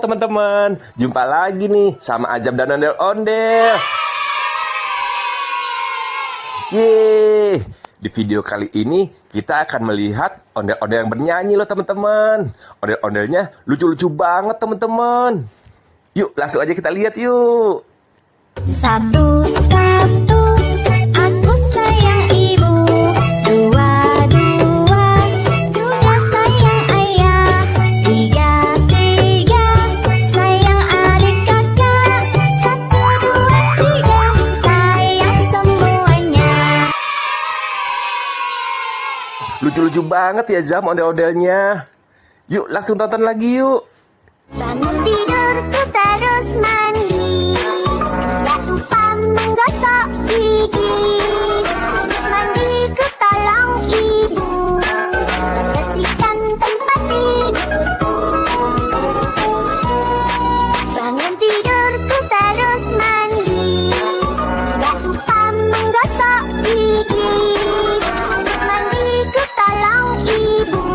teman-teman, jumpa lagi nih sama Ajab dan Ondel-Ondel. Yeay, di video kali ini kita akan melihat ondel-ondel yang bernyanyi loh teman-teman. Ondel-ondelnya lucu-lucu banget teman-teman. Yuk langsung aja kita lihat yuk. Satu-satu, aku sayang ibu. Dua-dua, juga sayang ayah. Tiga-tiga, sayang adik kakak. Satu, dua, tiga, sayang semuanya. Lucu-lucu banget ya Zam ondel-ondelnya. Yuk langsung tonton lagi yuk. Bangun tidurku terus mandi. Gak lupa menggosok gigi. Habis mandi ku tolong ibu bersihkan tempat tidurku. Bangun tidurku terus mandi. Gak lupa menggosok gigi. Habis mandi ku tolong ibu.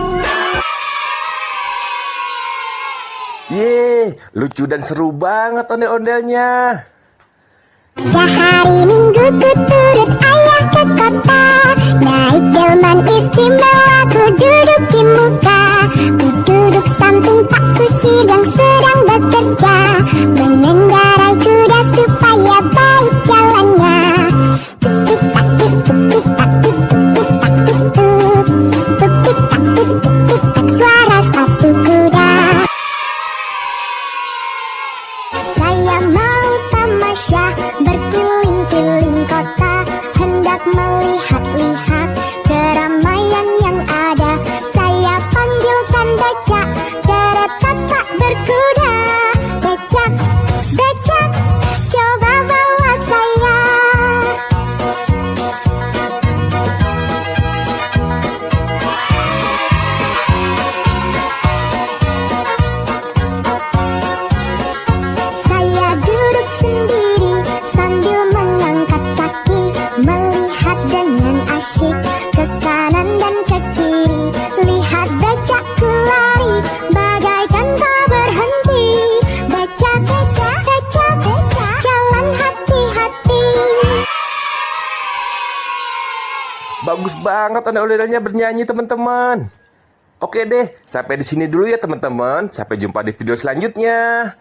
Yeay, lucu dan seru banget ondel-ondelnya. Sehari Minggu ku turut ayah ke kota. Naik delman istimewa ku duduk di muka. Ku duduk samping Pak Kusir yang sedang bekerja. Mengendarai kuda supaya baik jalannya. Tuk tak tik tuk tik tak tik tuk tik tak tik tuk. Tuk tik tak tik tuk tik tak suara sepatu kuda. Saya mau tamasya berkeliling-keliling kota, hendak melihat-lihat keramaian yang ada. Saya panggilkan becak, kereta tak berkuda. Becak, becak, coba bawa saya. Saya duduk sendiri sambil mengangkat kaki, melihat dengan asyik ke kanan dan ke kiri. Lihat becakku lari bagaikan tak berhenti. Becak, becak, becak, becak, jalan hati-hati. Bagus banget ondel-ondelnya bernyanyi teman-teman. Oke deh, sampai di sini dulu ya teman-teman. Sampai jumpa di video selanjutnya.